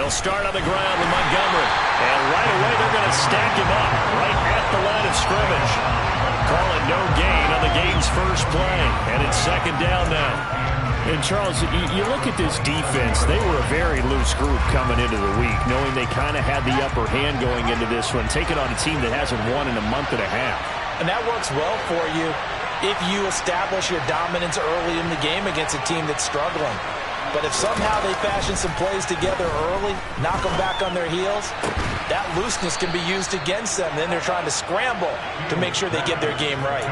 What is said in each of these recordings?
They'll start on the ground with Montgomery. And right away they're going to stack him up right at the line of scrimmage. Call it no gain on the game's first play. And it's second down now. And Charles, you look at this defense, they were a very loose group coming into the week, knowing they kind of had the upper hand going into this one, taking on a team that hasn't won in a month and a half. And that works well for you if you establish your dominance early in the game against a team that's struggling. But if somehow they fashion some plays together early, knock them back on their heels, that looseness can be used against them. Then they're trying to scramble to make sure they get their game right.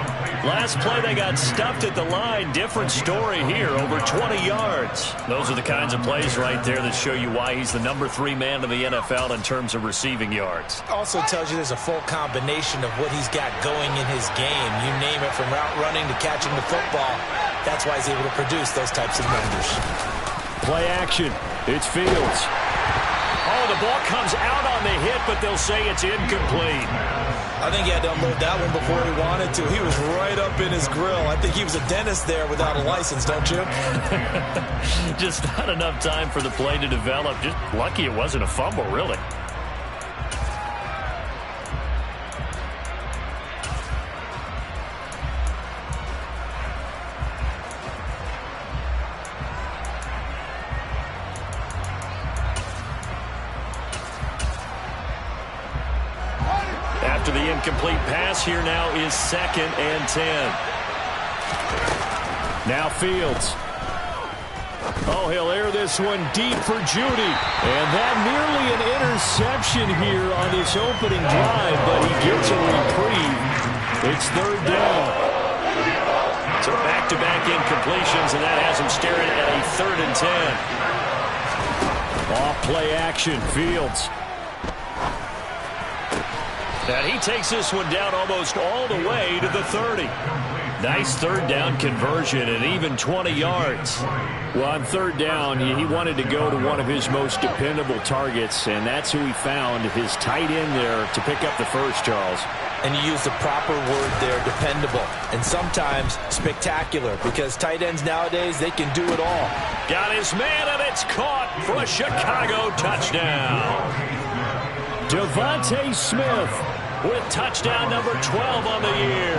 Last play, they got stuffed at the line. Different story here, over 20 yards. Those are the kinds of plays right there that show you why he's the number 3 man in the NFL in terms of receiving yards. Also tells you there's a full combination of what he's got going in his game. You name it, from route running to catching the football. That's why he's able to produce those types of numbers. Play action. It's Fields. Oh, the ball comes out on the hit, but they'll say it's incomplete. I think he had to unload that one before he wanted to. He was right up in his grill. I think he was a dentist there without a license, don't you? Just not enough time for the play to develop. Just lucky it wasn't a fumble, really. After the incomplete pass, here now is 2nd and 10. Now Fields. Oh, he'll air this one deep for Judy. And that nearly an interception here on this opening drive, but he gets a reprieve. It's 3rd down. So back-to-back incompletions, and that has him staring at a 3rd and 10. Off play action, Fields. And he takes this one down almost all the way to the 30. Nice 3rd down conversion and even 20 yards. Well, on 3rd down, he wanted to go to one of his most dependable targets, and that's who he found, his tight end there, to pick up the first, Charles. And you use the proper word there, dependable, and sometimes spectacular, because tight ends nowadays, they can do it all. Got his man, and it's caught for a Chicago touchdown. Devontae Smith with touchdown number 12 on the year.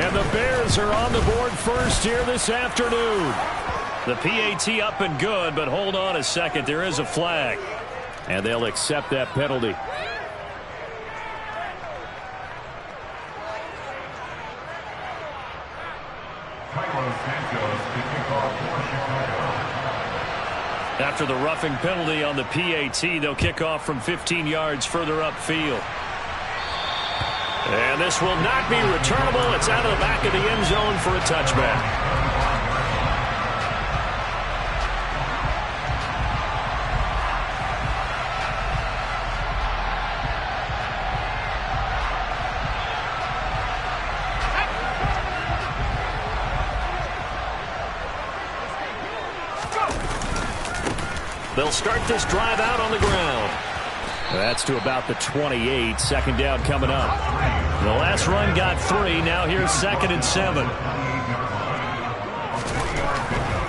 And the Bears are on the board first here this afternoon. The PAT up and good, but hold on a second. There is a flag. And they'll accept that penalty. After the roughing penalty on the PAT, they'll kick off from 15 yards further upfield. And this will not be returnable. It's out of the back of the end zone for a touchback. They'll start this drive out on the ground. That's to about the 28. 2nd down coming up. The last run got 3. Now here's 2nd and 7.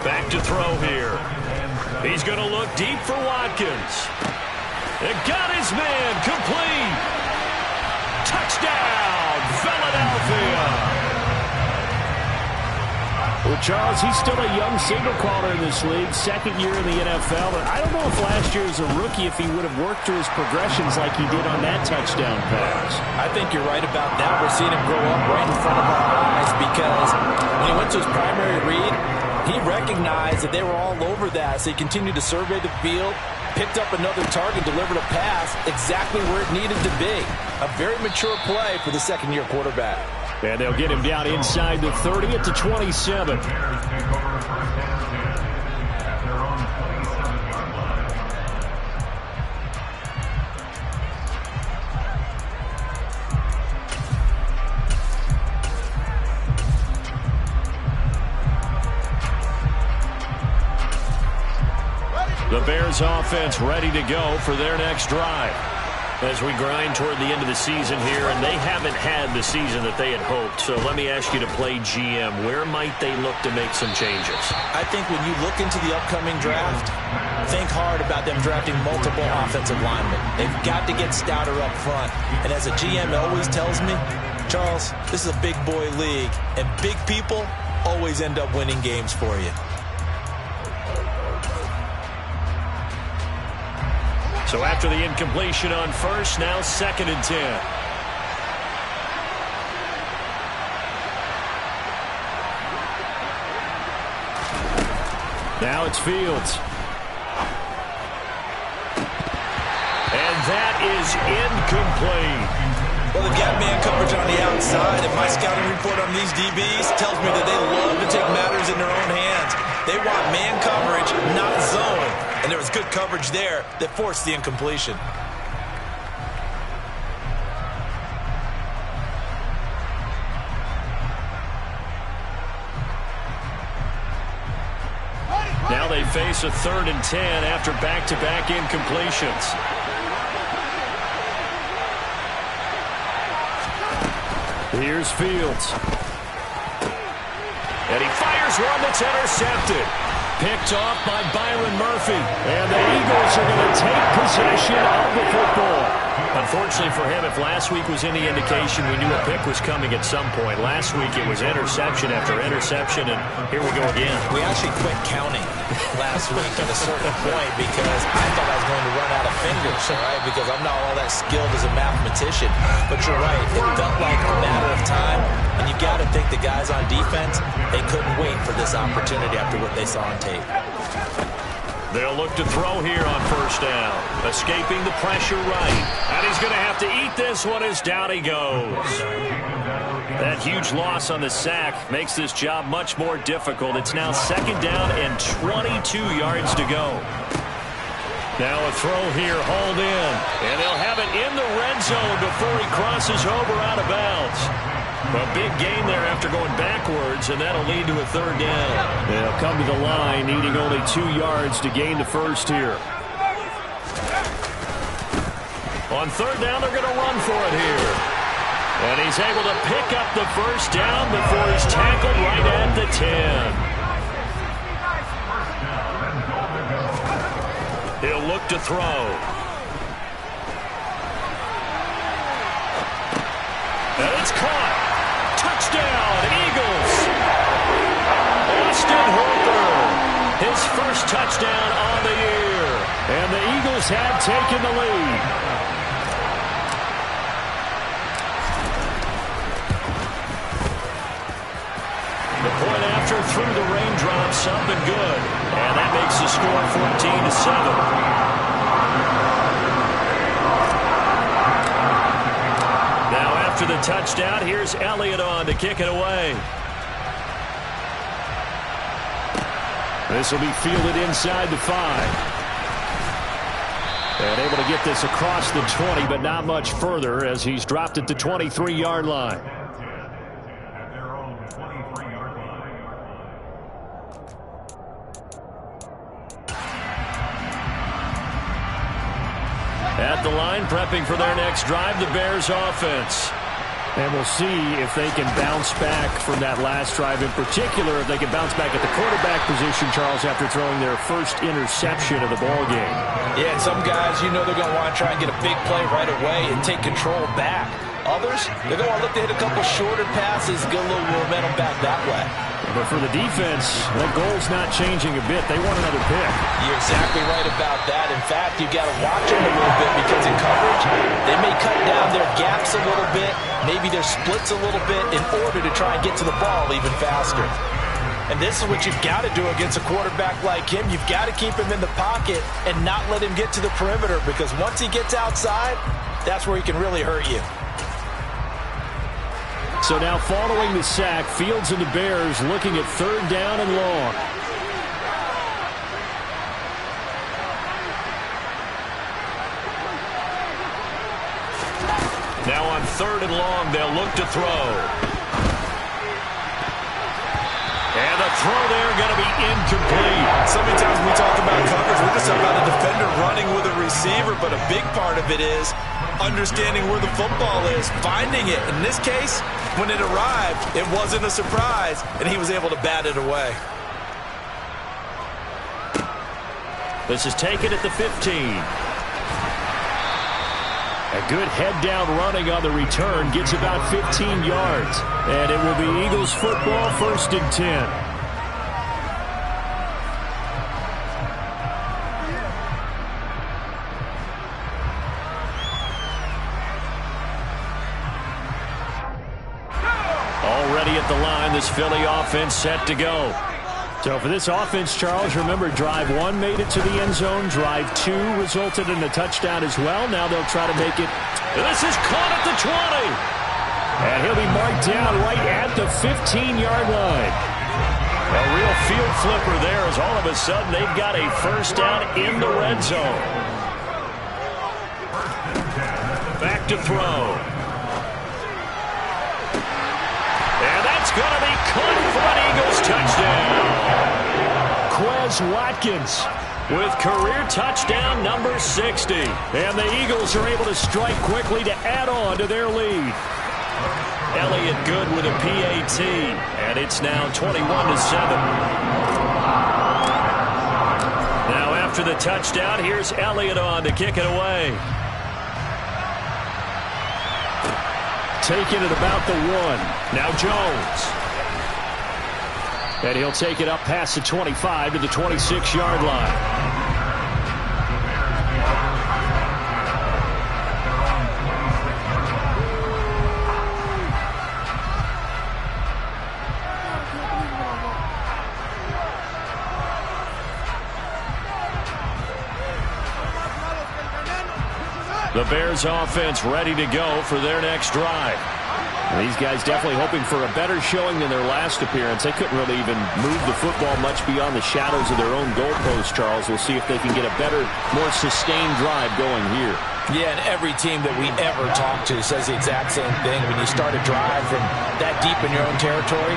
Back to throw here. He's going to look deep for Watkins. It got his man complete. Touchdown, Philadelphia. Well, Charles, he's still a young signal caller in this league, 2nd year in the NFL. And I don't know if last year as a rookie if he would have worked through his progressions like he did on that touchdown pass. I think you're right about that. We're seeing him grow up right in front of our eyes, because when he went to his primary read, he recognized that they were all over that. So he continued to survey the field, picked up another target, delivered a pass exactly where it needed to be. A very mature play for the 2nd-year quarterback. And they'll get him down inside the 30 at the 27. The Bears offense ready to go for their next drive. As we grind toward the end of the season here, and they haven't had the season that they had hoped. So let me ask you to play GM. Where might they look to make some changes? I think when you look into the upcoming draft, think hard about them drafting multiple offensive linemen. They've got to get stouter up front. And as a GM always tells me, Charles, this is a big boy league, and big people always end up winning games for you. So after the incompletion on first, now 2nd and 10. Now it's Fields. And that is incomplete. Well, the gap man coverage on the outside, and my scouting report on these DBs tells me that they love to take matters in their own hands. They want man coverage, not zone. And there was good coverage there that forced the incompletion. Now they face a 3rd and 10 after back-to-back incompletions. Here's Fields. And he fires one that's intercepted. Picked off by Byron Murphy. And the Eagles are going to take possession of the football. Unfortunately for him, if last week was any indication, we knew a pick was coming at some point. Last week it was interception after interception, and here we go again. We actually quit counting last week at a certain point because I thought I was going to run out of fingers, right? Because I'm not all that skilled as a mathematician. But you're right, it felt like a matter of time, and you got to think the guys on defense, they couldn't wait for this opportunity after what they saw on tape. They'll look to throw here on first down. Escaping the pressure right. And he's going to have to eat this one as down he goes. That huge loss on the sack makes this job much more difficult. It's now 2nd down and 22 yards to go. Now a throw here, hauled in. And they'll have it in the red zone before he crosses over out of bounds. A big gain there after going backwards, and that'll lead to a 3rd down. They'll come to the line, needing only 2 yards to gain the first here. On 3rd down, they're going to run for it here. And he's able to pick up the first down before he's tackled right at the 10. He'll look to throw. And it's caught. Touchdown, Eagles. Austin Hooper, his first touchdown on the year. And the Eagles have taken the lead. The point after through the raindrops, up and good. And that makes the score 14-7. After the touchdown, here's Elliott on to kick it away. This will be fielded inside the 5. And able to get this across the 20, but not much further as he's dropped at the 23-yard line. At the line, prepping for their next drive, the Bears offense. And we'll see if they can bounce back from that last drive. In particular, if they can bounce back at the quarterback position, Charles, after throwing their first interception of the ballgame. Yeah, and some guys, you know they're going to want to try and get a big play right away and take control back. Others, they're going to want to look to hit a couple shorter passes, get a little momentum back that way. But for the defense, that goal's not changing a bit. They want another pick. You're exactly right about that. In fact, you've got to watch them a little bit because in coverage, they may cut down their gaps a little bit, maybe their splits a little bit in order to try and get to the ball even faster. And this is what you've got to do against a quarterback like him. You've got to keep him in the pocket and not let him get to the perimeter because once he gets outside, that's where he can really hurt you. So now following the sack, Fields and the Bears looking at 3rd down and long. Now on 3rd and long, they'll look to throw. And the throw there going to be incomplete. So many times when we talk about coverage, we just talk about a defender running with a receiver, but a big part of it is understanding where the football is, finding it. In this case, when it arrived, it wasn't a surprise, and he was able to bat it away. This is taken at the 15. A good head-down running on the return gets about 15 yards. And it will be Eagles football, 1st and 10. Already at the line, this Philly offense set to go. So for this offense, Charles, remember, drive 1 made it to the end zone. Drive 2 resulted in a touchdown as well. Now they'll try to make it. This is caught at the 20. And he'll be marked down right at the 15-yard line. A real field flipper there as all of a sudden they've got a first down in the red zone. Back to throw. And that's going to be caught for an Eagles touchdown. Quez Watkins with career touchdown number 60. And the Eagles are able to strike quickly to add on to their lead. Elliott good with a PAT. And it's now 21-7. Now after the touchdown, here's Elliott on to kick it away. Taken at about the 1. Now Jones. And he'll take it up past the 25 to the 26-yard line. The Bears offense ready to go for their next drive. These guys definitely hoping for a better showing than their last appearance. They couldn't really even move the football much beyond the shadows of their own goalpost, Charles. We'll see if they can get a better, more sustained drive going here. Yeah, and every team that we ever talk to says the exact same thing. When you start a drive from that deep in your own territory,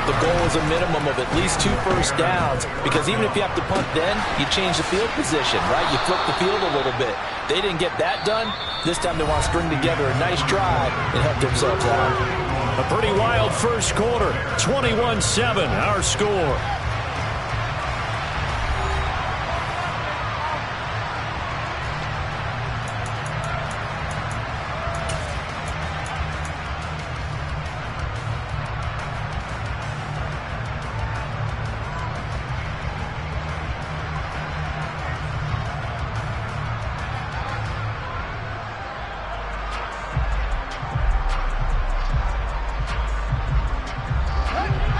the goal is a minimum of at least 2 first downs, because even if you have to punt then, you change the field position, right? You flip the field a little bit. They didn't get that done. This time they want to string together a nice drive and help themselves out. A pretty wild first quarter. 21-7, our score.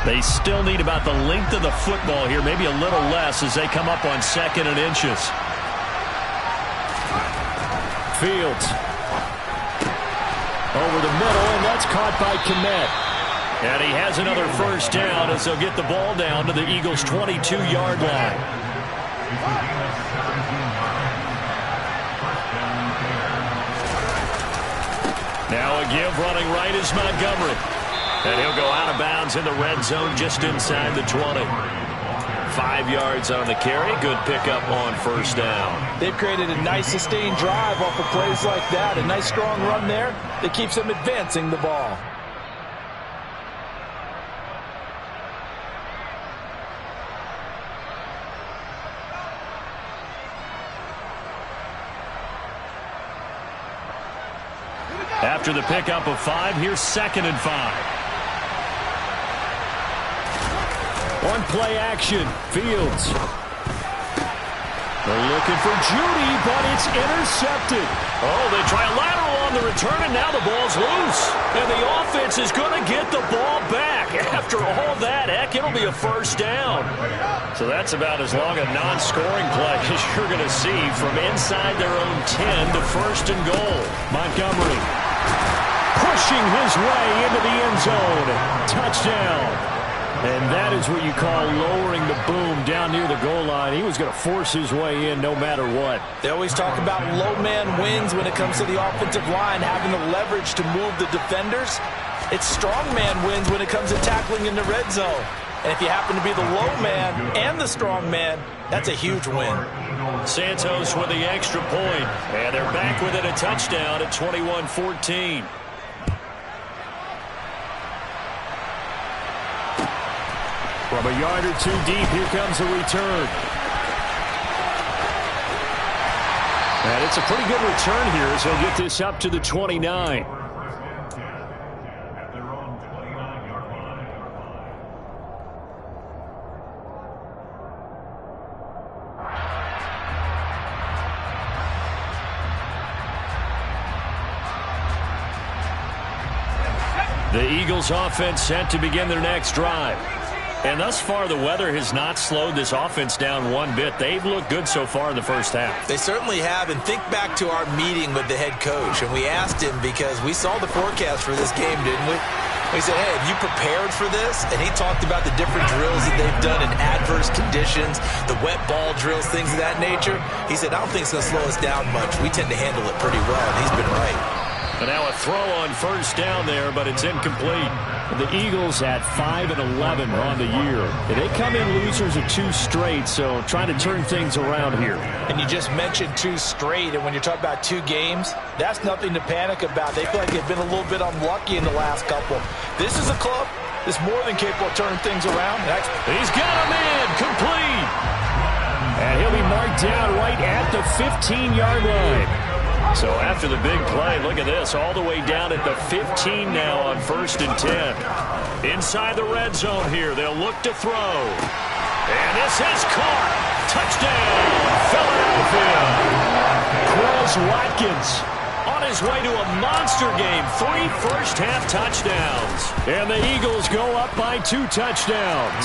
They still need about the length of the football here, maybe a little less as they come up on 2nd and inches. Fields. Over the middle, and that's caught by Kmet. And he has another first down as they'll get the ball down to the Eagles' 22-yard line. Now a give running right is Montgomery. And he'll go out of bounds in the red zone just inside the 20. 5 yards on the carry. Good pickup on first down. They've created a nice sustained drive off of plays like that. A nice strong run there that keeps them advancing the ball. After the pickup of 5, here's 2nd and 5. On play action, Fields. They're looking for Judy, but it's intercepted. Oh, they try a lateral on the return, and now the ball's loose. And the offense is going to get the ball back. After all that, heck, it'll be a first down. So that's about as long a non-scoring play as you're going to see from inside their own 10 to 1st and goal. Montgomery pushing his way into the end zone. Touchdown. And that is what you call lowering the boom down near the goal line. He was going to force his way in no matter what. They always talk about low man wins when it comes to the offensive line, having the leverage to move the defenders. It's strong man wins when it comes to tackling in the red zone. And if you happen to be the low man and the strong man, that's a huge win. Santos with the extra point. And they're back within a touchdown at 21-14. From a yard or two deep, here comes a return. And it's a pretty good return here as he'll get this up to the 29. The Eagles offense set to begin their next drive. And thus far, the weather has not slowed this offense down one bit. They've looked good so far in the first half. They certainly have. And think back to our meeting with the head coach. And we asked him because we saw the forecast for this game, didn't we? We said, hey, have you prepared for this? And he talked about the different drills that they've done in adverse conditions, the wet ball drills, things of that nature. He said, I don't think it's going to slow us down much. We tend to handle it pretty well, and he's been right. And now a throw on first down there, but it's incomplete. The Eagles at 5-11 on the year. They come in losers of 2 straight, so trying to turn things around here. And you just mentioned 2 straight, and when you're talking about 2 games, that's nothing to panic about. They feel like they've been a little bit unlucky in the last couple. This is a club that's more than capable of turning things around. He's got a man, complete. And he'll be marked down right at the 15-yard line. So after the big play, look at this, all the way down at the 15 now on 1st and 10. Inside the red zone here, they'll look to throw. And this is caught. Touchdown, Philadelphia. Quez Watkins on his way to a monster game, 3 first-half touchdowns. And the Eagles go up by 2 touchdowns.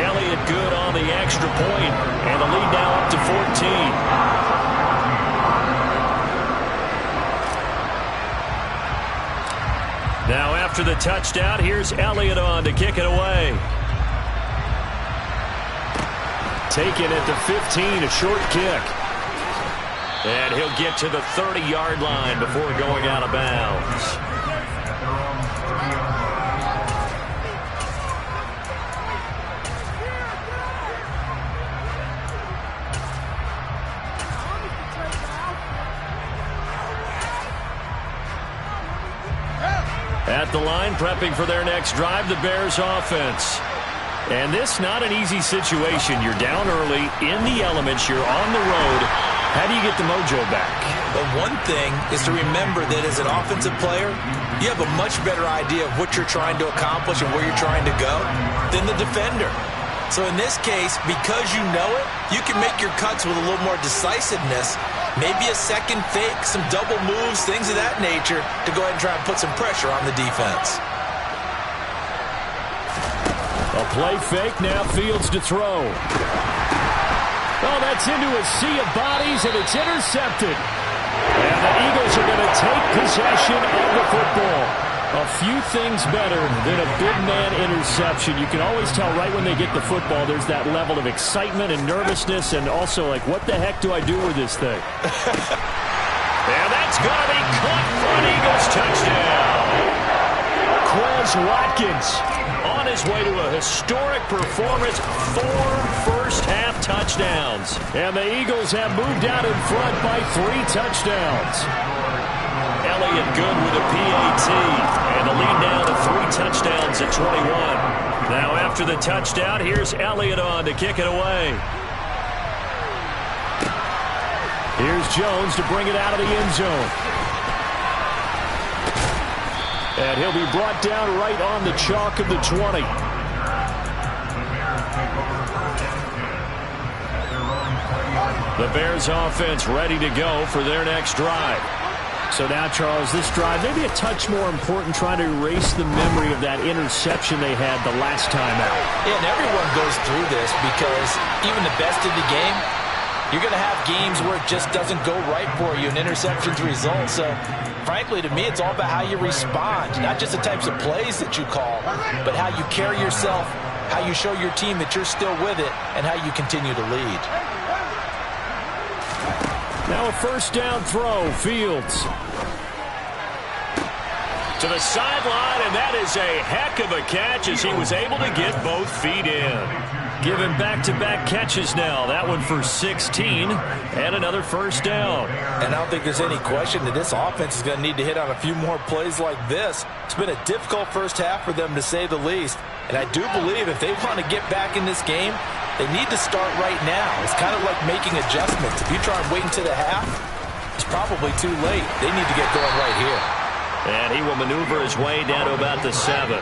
Elliott good on the extra point, and the lead now up to 14. Now after the touchdown, here's Elliott on to kick it away. Taken at the 15, a short kick. And he'll get to the 30-yard line before going out of bounds. At the line, prepping for their next drive, the Bears offense. And this not an easy situation. You're down early, in the elements, you're on the road. How do you get the mojo back? Well, one thing is to remember that as an offensive player, you have a much better idea of what you're trying to accomplish and where you're trying to go than the defender. So in this case, because you know it, you can make your cuts with a little more decisiveness. Maybe a second fake, some double moves, things of that nature to go ahead and try and put some pressure on the defense. A play fake, now Fields to throw. Oh, that's into a sea of bodies, and it's intercepted. And the Eagles are going to take possession of the football. A few things better than a big man interception. You can always tell right when they get the football, there's that level of excitement and nervousness, and also like, what the heck do I do with this thing? And that's going to be caught for an Eagles touchdown. Quez Watkins on his way to a historic performance, 4 first-half touchdowns. And the Eagles have moved out in front by 3 touchdowns. Elliott good with a PAT, and the lead now to 3 touchdowns at 21. Now after the touchdown, here's Elliott on to kick it away. Here's Jones to bring it out of the end zone. And he'll be brought down right on the chalk of the 20. The Bears offense ready to go for their next drive. So now, Charles, this drive maybe a touch more important, trying to erase the memory of that interception they had the last time out. Yeah, and everyone goes through this because even the best of the game, you're going to have games where it just doesn't go right for you, and interceptions result. So, frankly, to me, it's all about how you respond, not just the types of plays that you call, but how you carry yourself, how you show your team that you're still with it, and how you continue to lead. Now a first down throw, Fields. to the sideline, and that is a heck of a catch as he was able to get both feet in. Giving back-to-back catches now. That one for 16 and another first down. And I don't think there's any question that this offense is going to need to hit on a few more plays like this. It's been a difficult first half for them, to say the least. And I do believe if they want to get back in this game, they need to start right now. It's kind of like making adjustments. If you try and wait until the half, it's probably too late. They need to get going right here. And he will maneuver his way down to about the 7.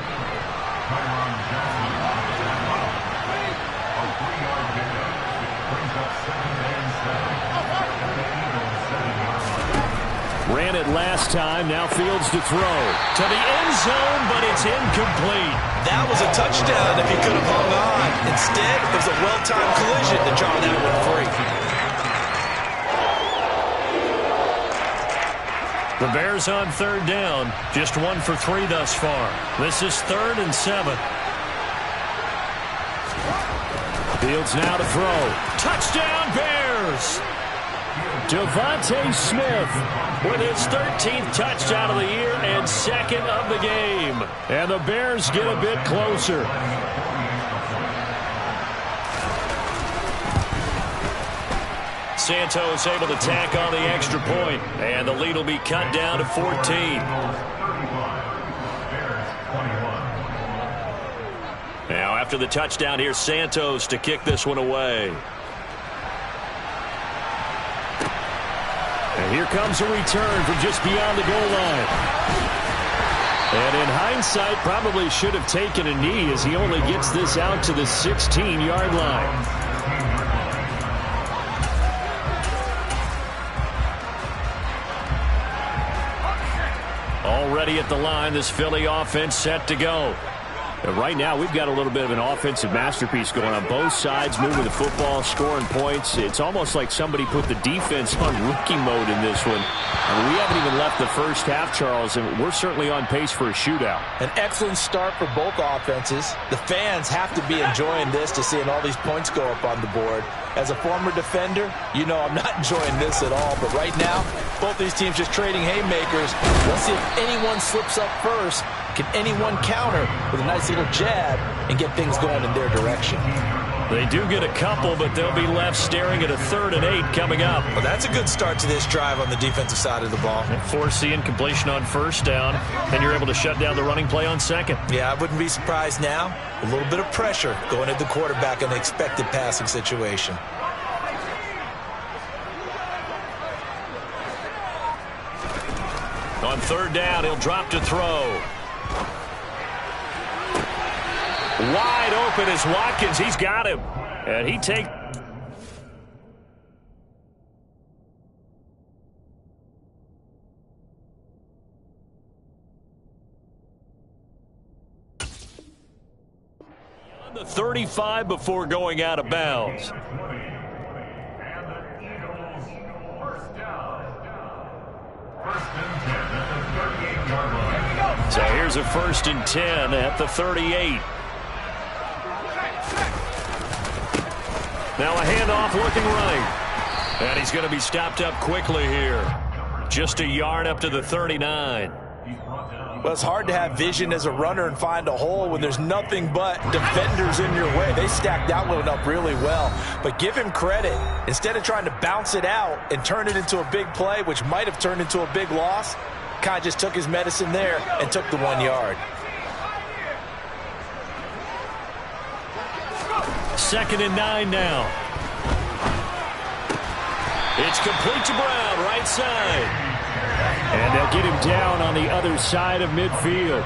Ran it last time. Now Fields to throw. To the end zone, but it's incomplete. That was a touchdown if he could have hung on. Instead, it was a well-timed collision to draw that one free. The Bears on third down. Just 1 for 3 thus far. This is 3rd and 7. Fields now to throw. Touchdown, Bears! Devontae Smith with his 13th touchdown of the year and 2nd of the game. And the Bears get a bit closer. Santos able to tack on the extra point, and the lead will be cut down to 14. Now after the touchdown, here's Santos to kick this one away. And here comes a return from just beyond the goal line. And in hindsight, probably should have taken a knee as he only gets this out to the 16-yard line. Already at the line, this Philly offense set to go. And right now, we've got a little bit of an offensive masterpiece going on both sides, moving the football, scoring points. It's almost like somebody put the defense on rookie mode in this one. I mean, we haven't even left the first half, Charles, and we're certainly on pace for a shootout. An excellent start for both offenses. The fans have to be enjoying this to seeing all these points go up on the board. As a former defender, you know I'm not enjoying this at all. But right now, both these teams just trading haymakers. Let's see if anyone slips up first. Can anyone counter with a nice little jab and get things going in their direction? They do get a couple, but they'll be left staring at a 3rd and 8 coming up. Well, that's a good start to this drive on the defensive side of the ball. Force the incompletion on first down, and you're able to shut down the running play on second. Yeah, I wouldn't be surprised now. A little bit of pressure going at the quarterback in the expected passing situation. On 3rd down, he'll drop to throw. Wide open is Watkins. He's got him. And he takes... on the 35 before going out of bounds. So here's a 1st and 10 at the 38. Now a handoff looking right. And he's going to be stopped up quickly here. Just a yard up to the 39. Well, it's hard to have vision as a runner and find a hole when there's nothing but defenders in your way. They stacked that one up really well. But give him credit. Instead of trying to bounce it out and turn it into a big play, which might have turned into a big loss, kind of just took his medicine there and took the 1 yard. 2nd and 9 now. It's complete to Brown, right side. And they'll get him down on the other side of midfield.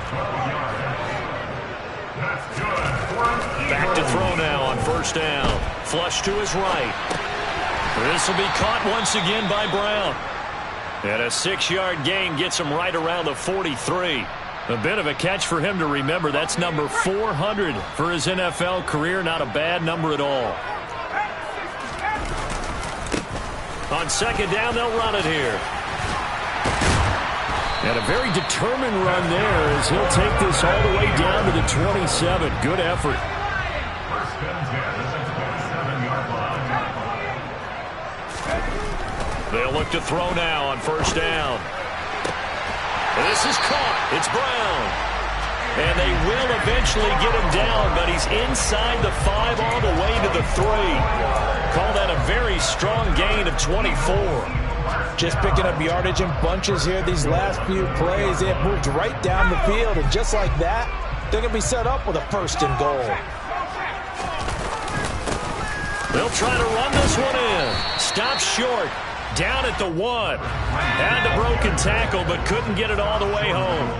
Back to throw now on 1st down. Flush to his right. This will be caught once again by Brown. And a 6-yard gain gets him right around the 43. A bit of a catch for him to remember. That's number 400 for his NFL career. Not a bad number at all. On 2nd down, they'll run it here. And a very determined run there as he'll take this all the way down to the 27. Good effort. They'll look to throw now on 1st down. This is caught. It's Brown. And they will eventually get him down, but he's inside the 5 all the way to the 3. Call that a very strong gain of 24. Just picking up yardage in bunches here these last few plays. They have moved right down the field, and just like that, they're going to be set up with a 1st and goal. They'll try to run this one in. Stop short. Down at the 1. Had the broken tackle, but couldn't get it all the way home.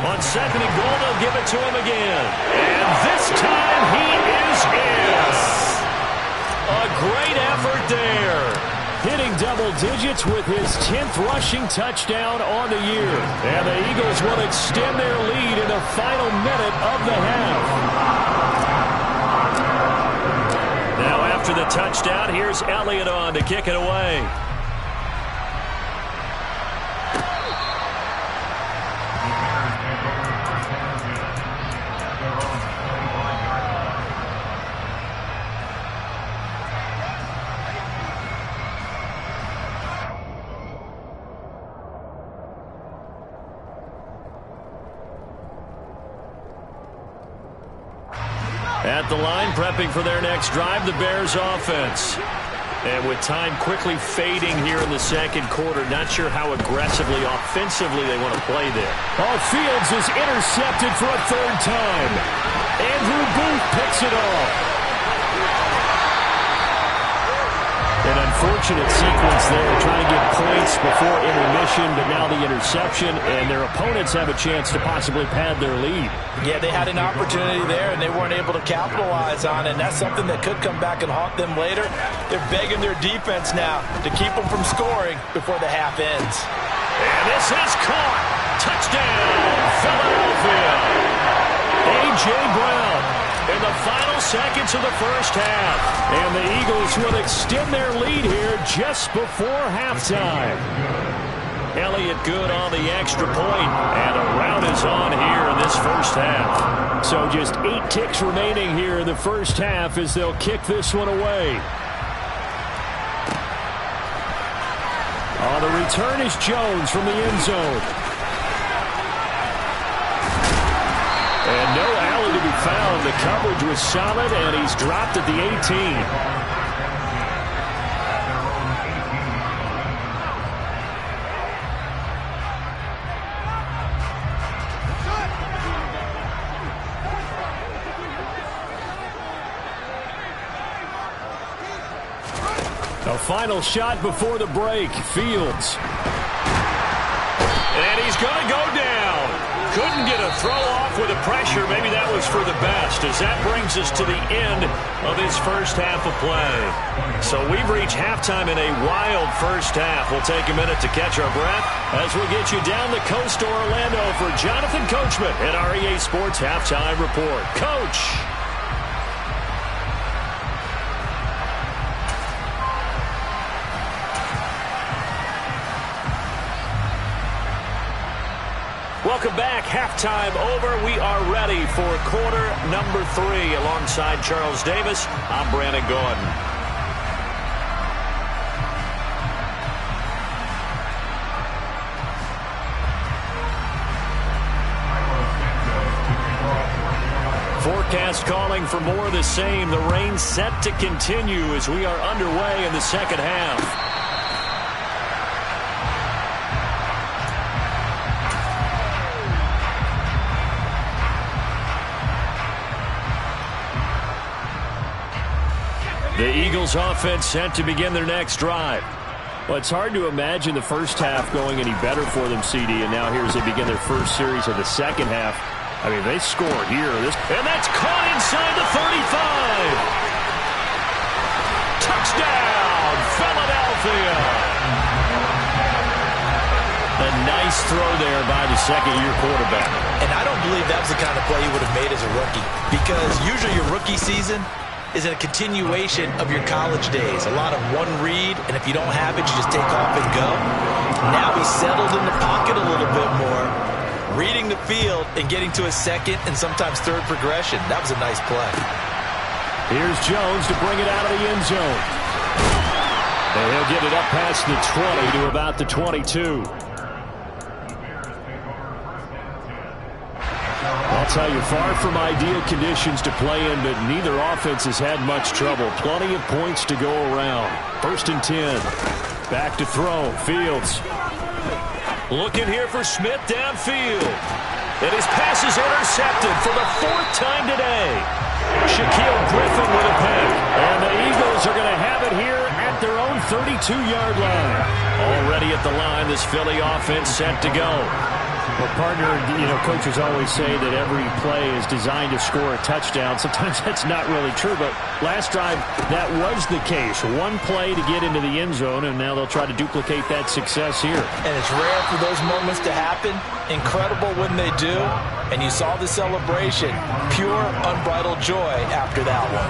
On 2nd and goal, they'll give it to him again. And this time he is in. A great effort there. Hitting double digits with his 10th rushing touchdown on the year. And the Eagles will extend their lead in the final minute of the half. Now after the touchdown, here's Elliott on to kick it away. At the line, prepping for their next drive, the Bears offense. And with time quickly fading here in the 2nd quarter, not sure how aggressively, offensively they want to play there. Fields is intercepted for a 3rd time. Andrew Booth picks it off. An unfortunate sequence there, trying to get points before intermission, but now the interception, and their opponents have a chance to possibly pad their lead. Yeah, they had an opportunity there, and they weren't able to capitalize on it, and that's something that could come back and haunt them later. They're begging their defense now to keep them from scoring before the half ends. And this is caught. Touchdown, Philadelphia. A.J. Brown in the final seconds of the 1st half. And the Eagles will extend their lead here just before halftime. Elliott good on the extra point, and a rout is on here in this 1st half. So just 8 ticks remaining here in the 1st half as they'll kick this one away. The return is Jones from the end zone. And no alley to be found. The coverage was solid, and he's dropped at the 18. A final shot before the break. Fields. And he's going to go down. Couldn't get a throw off with the pressure. Maybe that was for the best, as that brings us to the end of this 1st half of play. So we've reached halftime in a wild 1st half. We'll take a minute to catch our breath as we'll get you down the coast to Orlando for Jonathan Coachman at our EA Sports Halftime Report. Coach. Welcome back. Halftime over. We are ready for quarter number 3. Alongside Charles Davis, I'm Brandon Gordon. Forecast calling for more of the same. The rain set to continue as we are underway in the 2nd half. The Eagles offense set to begin their next drive. Well, it's hard to imagine the 1st half going any better for them, CD, and now here as they begin their 1st series of the 2nd half. I mean, they score here. And that's caught inside the 35. Touchdown, Philadelphia. A nice throw there by the 2nd-year quarterback. And I don't believe that was the kind of play he would have made as a rookie, because usually your rookie season is a continuation of your college days. A lot of one read, and if you don't have it, you just take off and go. Now he's settled in the pocket a little bit more, reading the field and getting to a 2nd and sometimes 3rd progression. That was a nice play. Here's Jones to bring it out of the end zone. And he'll get it up past the 20 to about the 22. I'll tell you, far from ideal conditions to play in, but neither offense has had much trouble. Plenty of points to go around. 1st and 10. Back to throw. Fields. Looking here for Smith downfield. And his pass is intercepted for the 4th time today. Shaquill Griffin with a pick. And the Eagles are going to have it here at their own 32-yard line. Already at the line, this Philly offense set to go. Well, partner, coaches always say that every play is designed to score a touchdown. Sometimes that's not really true, but last drive, that was the case. One play to get into the end zone, and now they'll try to duplicate that success here. And it's rare for those moments to happen. Incredible when they do. And you saw the celebration. Pure, unbridled joy after that one.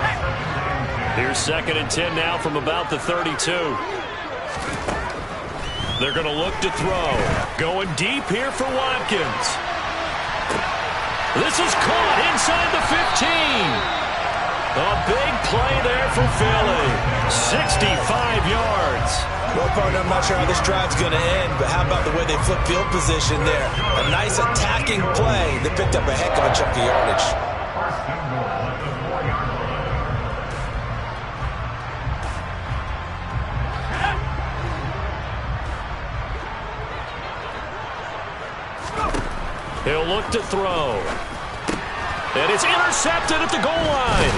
Here's 2nd and 10 now from about the 32. They're going to look to throw. Going deep here for Watkins. This is caught inside the 15. A big play there for Philly. 65 yards. Well, partner, I'm not sure how this drive's going to end, but how about the way they flip field position there? A nice attacking play that picked up a heck of a chunk of yardage. He'll look to throw. And it's intercepted at the goal line.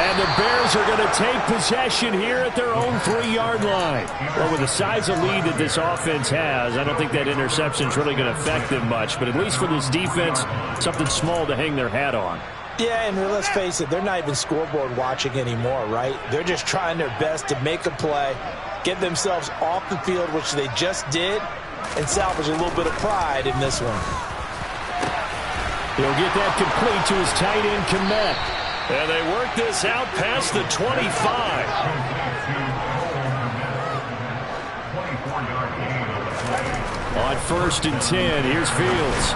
And the Bears are going to take possession here at their own 3-yard line. Well, with the size of lead that this offense has, I don't think that interception is really going to affect them much. But at least for this defense, something small to hang their hat on. Yeah, and let's face it, they're not even scoreboard watching anymore, right? They're just trying their best to make a play, get themselves off the field, which they just did, and salvage a little bit of pride in this one. He'll get that complete to his tight end, Kmet. And they work this out past the 25. On 1st and 10, here's Fields.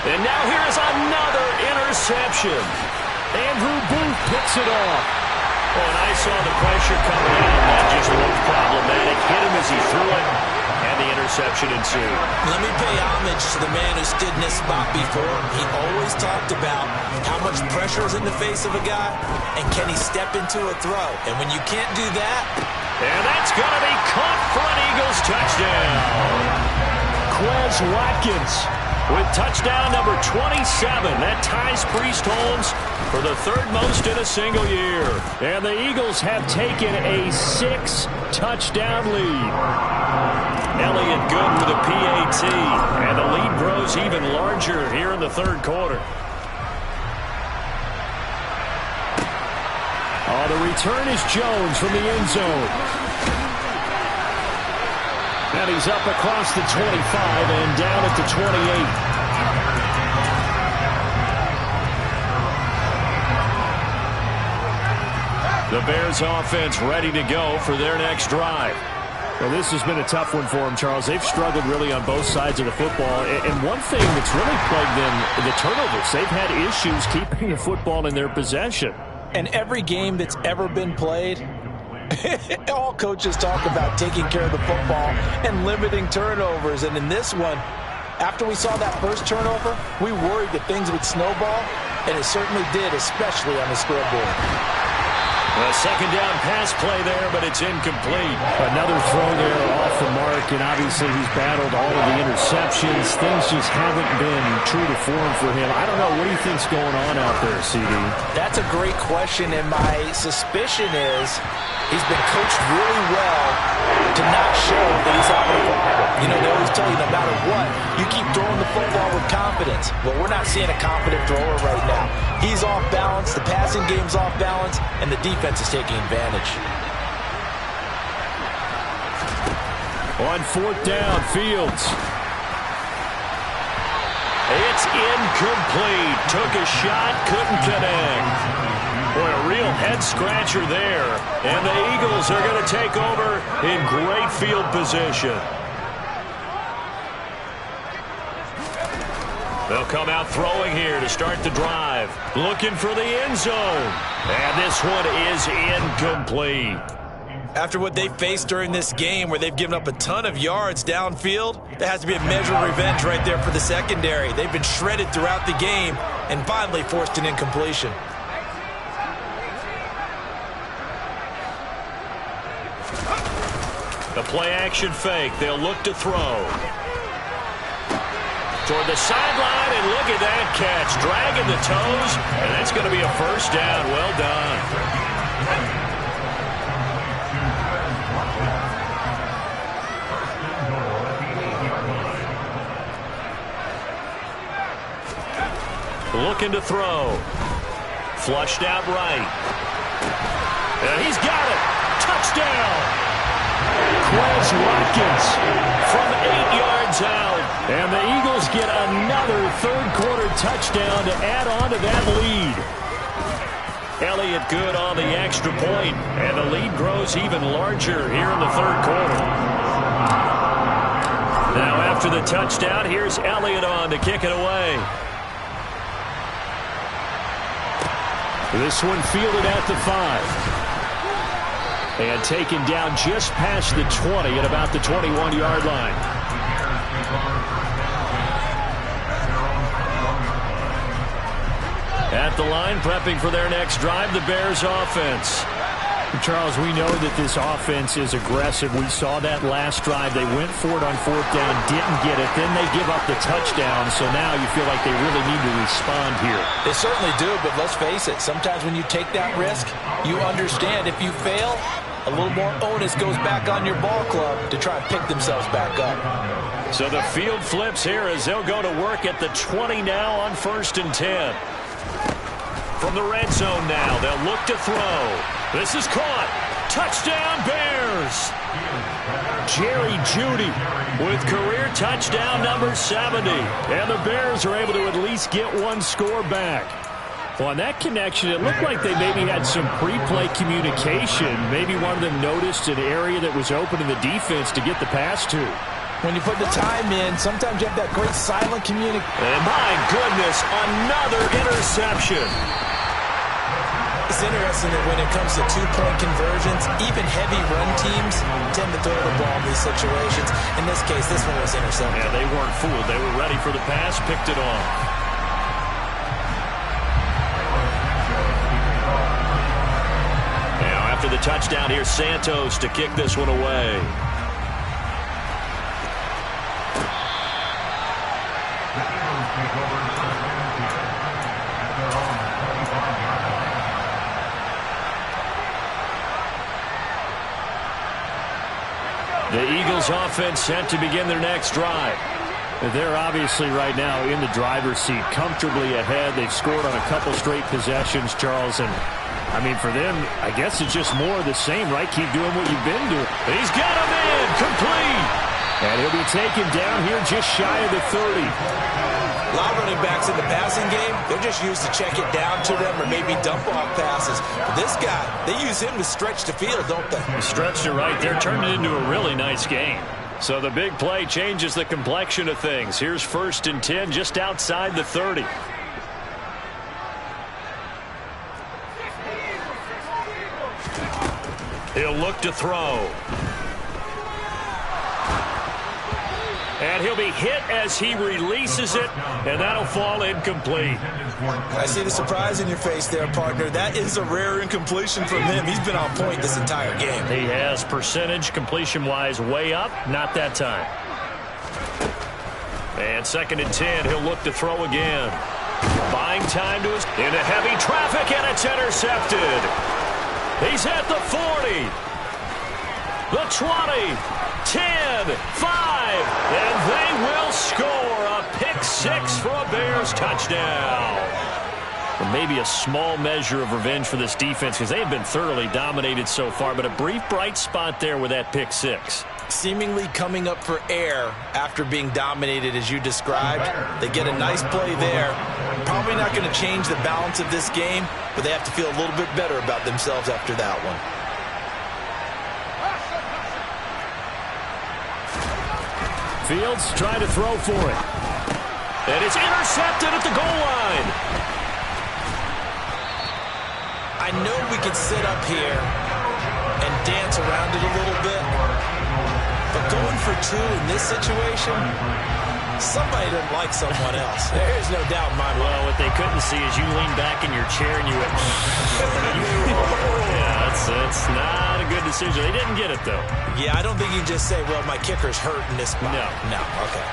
And now here is another interception. Andrew Booth picks it off. Oh, and I saw the pressure coming out, and that just looked problematic. Hit him as he threw it, and the interception ensued. Let me pay homage to the man who stood in this spot before. He always talked about how much pressure is in the face of a guy, and can he step into a throw. And when you can't do that... And that's going to be caught for an Eagles touchdown. Quez Watkins with touchdown number 27. That ties Priest Holmes for the 3rd most in a single year. And the Eagles have taken a 6-touchdown lead. Elliott good with a PAT. And the lead grows even larger here in the 3rd quarter. Oh, the return is Jones from the end zone. And he's up across the 25 and down at the 28. The Bears offense ready to go for their next drive. Well, this has been a tough one for them, Charles. They've struggled really on both sides of the football. And one thing that's really plagued them, the turnovers. They've had issues keeping the football in their possession. And every game that's ever been played, all coaches talk about taking care of the football and limiting turnovers. And in this one, after we saw that first turnover, we worried that things would snowball, and it certainly did, especially on the scoreboard. A 2nd down pass play there, but it's incomplete. Another throw there off the mark, and obviously he's battled all of the interceptions. Things just haven't been true to form for him. I don't know. What do you think's going on out there, CD? That's a great question, and my suspicion is he's been coached really well to not show that he's having a problem. You know, they always tell you no matter what, you keep throwing the football with confidence. Well, we're not seeing a confident thrower right now. He's off balance, the passing game's off balance, and the defense is taking advantage. On 4th down, Fields. It's incomplete. Took a shot, couldn't connect. Boy, a real head-scratcher there. And the Eagles are going to take over in great field position. They'll come out throwing here to start the drive. Looking for the end zone. And this one is incomplete. After what they faced during this game where they've given up a ton of yards downfield, there has to be a measure of revenge right there for the secondary. They've been shredded throughout the game and finally forced an incompletion. The play-action fake. They'll look to throw. Toward the sideline, and look at that catch. Dragging the toes, and that's going to be a first down. Well done. Looking to throw. Flushed out right. And he's got it. Touchdown. Quez Watkins From 8 yards out. And the Eagles get another third-quarter touchdown to add on to that lead. Elliott good on the extra point, and the lead grows even larger here in the third quarter. Now after the touchdown, here's Elliott on to kick it away. This one fielded at the 5. And taken down just past the 20 at about the 21-yard line. At the line, prepping for their next drive, the Bears offense. Charles, we know that this offense is aggressive. We saw that last drive. They went for it on fourth down, didn't get it. Then they give up the touchdown. So now you feel like they really need to respond here. They certainly do, but let's face it. Sometimes when you take that risk, you understand if you fail, a little more onus goes back on your ball club to try and pick themselves back up. So the field flips here as they'll go to work at the 20 now on 1st and 10. From the red zone now, they'll look to throw. This is caught. Touchdown, Bears. Jerry Jeudy With career touchdown number 70. And the Bears are able to at least get one score back. Well, on that connection, it looked like they maybe had some pre-play communication. Maybe one of them noticed an area that was open in the defense to get the pass to. When you put the time in, sometimes you have that great silent communication. And my goodness, another interception. It's interesting that when it comes to two-point conversions, even heavy run teams tend to throw the ball in these situations. In this case, this one was intercepted. Yeah, they weren't fooled. They were ready for the pass, picked it off. Now, after the touchdown, here's Santos to kick this one away. The Eagles offense set to begin their next drive. They're obviously right now in the driver's seat, comfortably ahead. They've scored on a couple straight possessions, Charles. And, I mean, for them, I guess it's just more of the same, right? Keep doing what you've been doing. He's got him in, complete. And he'll be taken down here just shy of the 30. A lot of running backs in the passing game, they're just used to check it down to them or maybe dump off passes. But this guy, they use him to stretch the field, don't they? Stretched it right there, turned it into a really nice game. So the big play changes the complexion of things. Here's 1st and 10 just outside the 30. He'll look to throw. And he'll be hit as he releases it, and that'll fall incomplete. I see the surprise in your face there, partner. That is a rare incompletion from him. He's been on point this entire game. He has percentage completion-wise way up, not that time. And 2nd and 10, he'll look to throw again. Buying time to his into heavy traffic, and it's intercepted. He's at the 40, the 20, 10, 5, and they will score a pick-6 for a Bears touchdown. Well, maybe a small measure of revenge for this defense because they have been thoroughly dominated so far, but a brief bright spot there with that pick-6. Seemingly coming up for air after being dominated as you described. They get a nice play there. Probably not going to change the balance of this game, but they have to feel a little bit better about themselves after that one. Fields trying to throw for it. And it's intercepted at the goal line. I know we can sit up here and dance around it a little bit. But going for 2 in this situation, somebody doesn't like someone else. There's no doubt in my mind. Well, what they couldn't see is you leaned back in your chair and you went, yeah, that's not a good decision. They didn't get it, though. Yeah, I don't think you can just say, well, my kicker's hurt in this spot. No. Okay.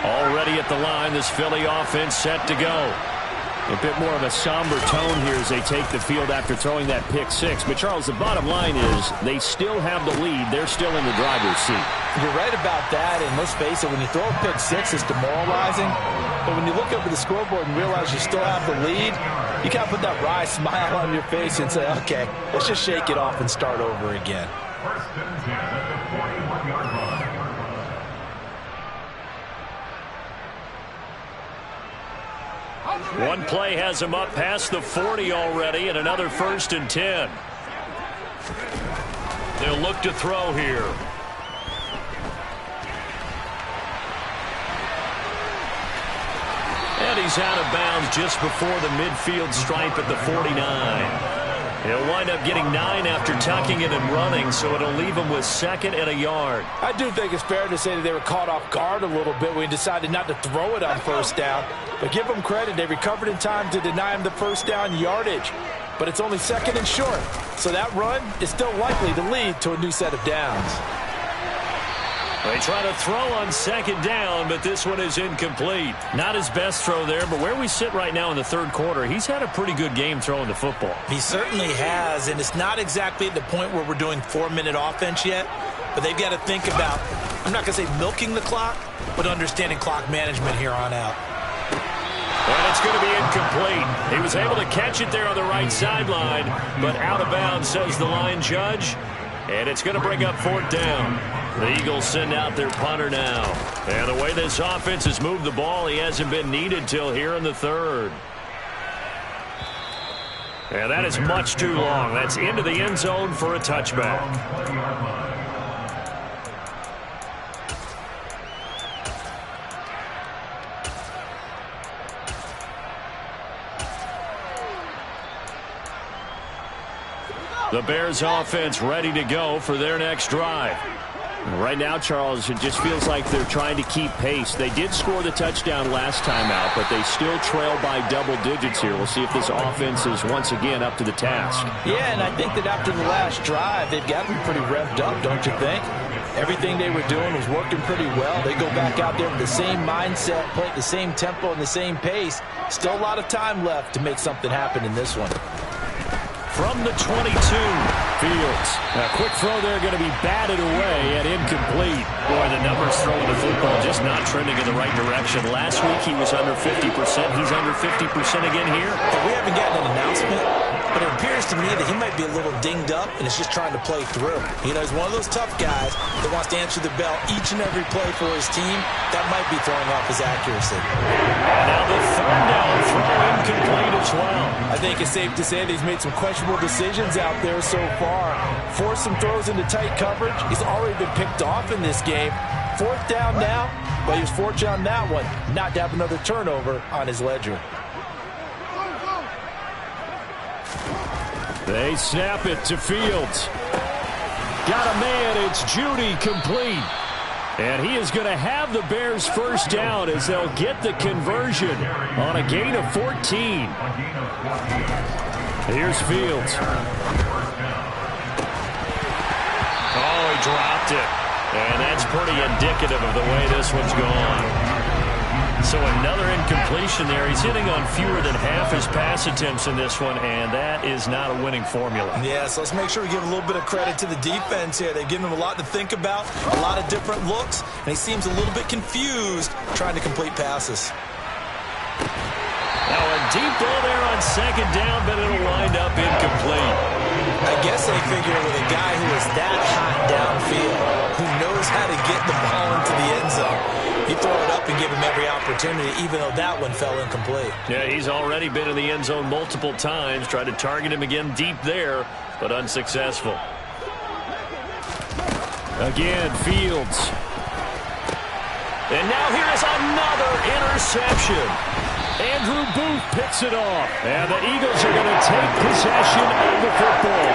Already at the line, this Philly offense set to go. A bit more of a somber tone here as they take the field after throwing that pick 6. But, Charles, the bottom line is they still have the lead. They're still in the driver's seat. You're right about that, and let's face it, when you throw a pick 6, it's demoralizing. But when you look up at the scoreboard and realize you still have the lead, you kind of put that wry smile on your face and say, okay, let's just shake it off and start over again. One play has him up past the 40 already, and another 1st and 10. They'll look to throw here. And he's out of bounds just before the midfield stripe at the 49. He'll wind up getting 9 after tucking it and running, so it'll leave him with 2nd and a yard. I do think it's fair to say that they were caught off guard a little bit when he decided not to throw it on 1st down. But give them credit, they recovered in time to deny him the 1st down yardage. But it's only 2nd and short, so that run is still likely to lead to a new set of downs. They try to throw on 2nd down, but this one is incomplete. Not his best throw there, but where we sit right now in the 3rd quarter, he's had a pretty good game throwing the football. He certainly has, and it's not exactly at the point where we're doing 4-minute offense yet, but they've got to think about, I'm not going to say milking the clock, but understanding clock management here on out. And it's going to be incomplete. He was able to catch it there on the right sideline, but out of bounds, says the line judge. And it's going to bring up 4th down. The Eagles send out their punter now. And the way this offense has moved the ball, he hasn't been needed till here in the 3rd. And that is much too long. That's into the end zone for a touchback. The Bears offense ready to go for their next drive. Right now, Charles, it just feels like they're trying to keep pace. They did score the touchdown last time out, but they still trail by double digits here. We'll see if this offense is once again up to the task. Yeah, and I think that after the last drive, they've gotten pretty revved up, don't you think? Everything they were doing was working pretty well. They go back out there with the same mindset, play at the same tempo and the same pace. Still a lot of time left to make something happen in this one. From the 22, Fields. A quick throw there going to be batted away and incomplete. Boy, the numbers throwing the football just not trending in the right direction. Last week he was under 50%. He's under 50% again here. We haven't gotten an announcement, but it appears to me that he might be a little dinged up and is just trying to play through. You know, he's one of those tough guys that wants to answer the bell each and every play for his team. That might be throwing off his accuracy. And now the 3rd down throw incomplete as well. I think it's safe to say that he's made some questionable decisions out there so far. Forced some throws into tight coverage. He's already been picked off in this game. 4th down now, but he was fortunate on that one not to have another turnover on his ledger. They snap it to Fields. Got a man, it's Judy, complete. And he is going to have the Bears 1st down as they'll get the conversion on a gain of 14. Here's Fields. Oh, he dropped it. And that's pretty indicative of the way this one's gone. So another incompletion there. He's hitting on fewer than half his pass attempts in this one, and that is not a winning formula. Yeah, so let's make sure we give a little bit of credit to the defense here. They've given him a lot to think about, a lot of different looks, and he seems a little bit confused trying to complete passes. Now a deep ball there on 2nd down, but it'll wind up incomplete. I guess they figure with a guy who is that hot downfield, who knows how to get the ball into the end zone, you throw it up and give him every opportunity, even though that one fell incomplete. Yeah, he's already been in the end zone multiple times, tried to target him again deep there, but unsuccessful. Again, Fields. And now here is another interception. Andrew Booth picks it off. And the Eagles are going to take possession of the football.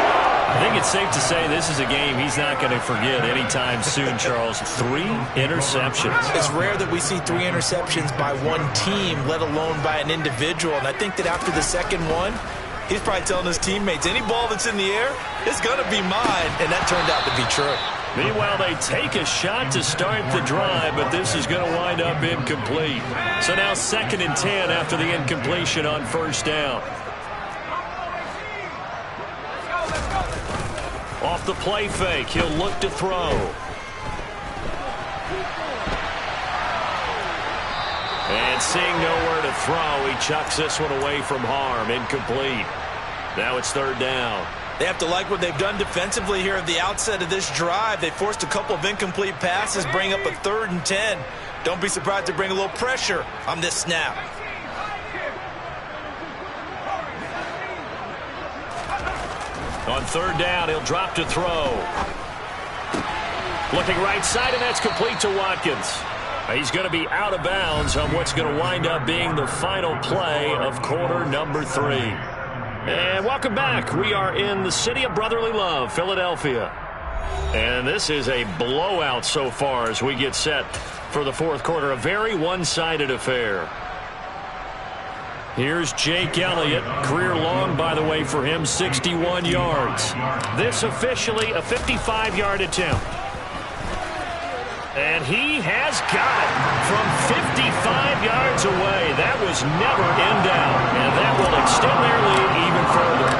I think it's safe to say this is a game he's not going to forget anytime soon, Charles. 3 interceptions. It's rare that we see 3 interceptions by one team, let alone by an individual. And I think that after the second one, he's probably telling his teammates, any ball that's in the air, it's going to be mine. And that turned out to be true. Meanwhile, they take a shot to start the drive, but this is going to wind up incomplete. So now 2nd and 10 after the incompletion on first down. Off the play fake, he'll look to throw. And seeing nowhere to throw, he chucks this one away from harm. Incomplete. Now it's 3rd down. They have to like what they've done defensively here at the outset of this drive. They forced a couple of incomplete passes, bring up a 3rd and 10. Don't be surprised to bring a little pressure on this snap. On 3rd down, he'll drop to throw. Looking right side, and that's complete to Watkins. He's going to be out of bounds on what's going to wind up being the final play of quarter number 3. And welcome back. We are in the city of brotherly love, Philadelphia. And this is a blowout so far as we get set for the 4th quarter. A very one-sided affair. Here's Jake Elliott. Career long, by the way, for him, 61 yards. This officially a 55-yard attempt. And he has got it from 55 yards away. That was never in doubt. And that will extend their lead even further.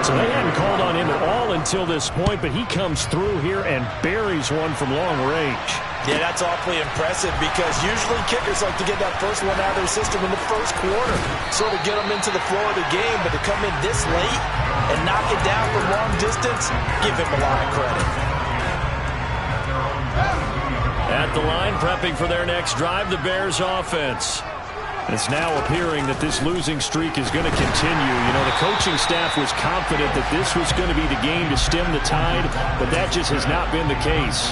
So they hadn't called on him at all until this point, but he comes through here and buries one from long range. Yeah, that's awfully impressive because usually kickers like to get that first one out of their system in the first quarter, sort of get them into the flow of the game, but to come in this late and knock it down from long distance, give him a lot of credit. At the line, prepping for their next drive, the Bears offense. It's now appearing that this losing streak is going to continue. You know, the coaching staff was confident that this was going to be the game to stem the tide, but that just has not been the case.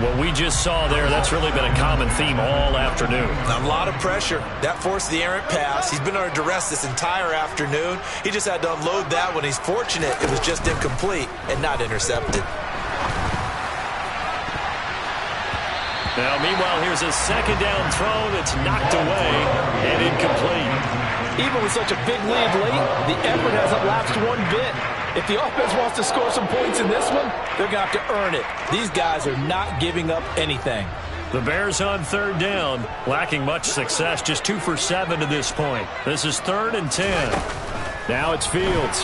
What we just saw there, that's really been a common theme all afternoon. A lot of pressure. That forced the errant pass. He's been under duress this entire afternoon. He just had to unload that when he's fortunate it was just incomplete and not intercepted. Now, meanwhile, here's a 2nd down throw that's knocked away and incomplete. Even with such a big lead late, the effort hasn't lapsed one bit. If the offense wants to score some points in this one, they're going to have to earn it. These guys are not giving up anything. The Bears on 3rd down, lacking much success, just 2 for 7 to this point. This is 3rd and 10. Now it's Fields.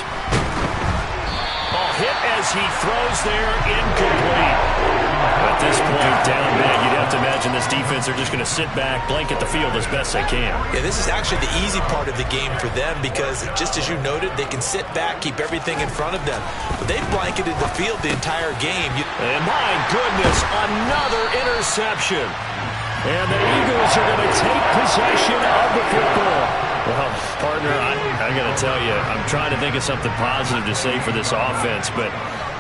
Ball hit as he throws there, incomplete. At this point, down bad, you'd have to imagine this defense are just going to sit back, blanket the field as best they can. Yeah, this is actually the easy part of the game for them because, just as you noted, they can sit back, keep everything in front of them. But they've blanketed the field the entire game. And my goodness, another interception. And the Eagles are going to take possession of the football. Well, partner, I got to tell you, I'm trying to think of something positive to say for this offense, but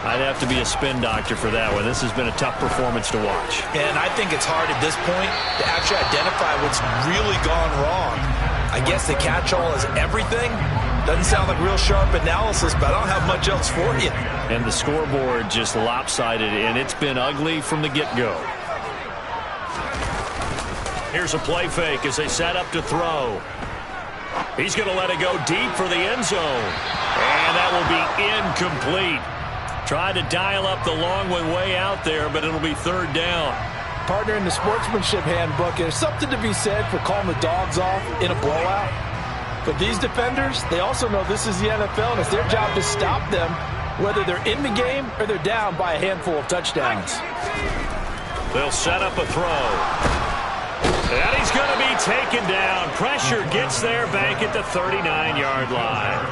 I'd have to be a spin doctor for that one. This has been a tough performance to watch. And I think it's hard at this point to actually identify what's really gone wrong. I guess the catch-all is everything. Doesn't sound like real sharp analysis, but I don't have much else for you. And the scoreboard just lopsided, and it's been ugly from the get-go. Here's a play fake as they set up to throw. He's going to let it go deep for the end zone. And that will be incomplete. Tried to dial up the long one way out there, but it'll be 3rd down. Partner, in the sportsmanship handbook, there's something to be said for calling the dogs off in a blowout. But these defenders, they also know this is the NFL, and it's their job to stop them, whether they're in the game or they're down by a handful of touchdowns. They'll set up a throw. And he's going to be taken down. Pressure gets there back at the 39-yard line.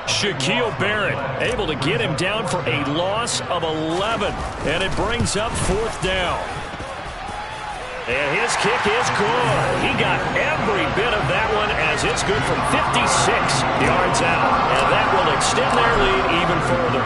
Shaquille Barrett able to get him down for a loss of 11. And it brings up 4th down. And his kick is good. He got every bit of that one as it's good from 56 yards out. And that will extend their lead even further.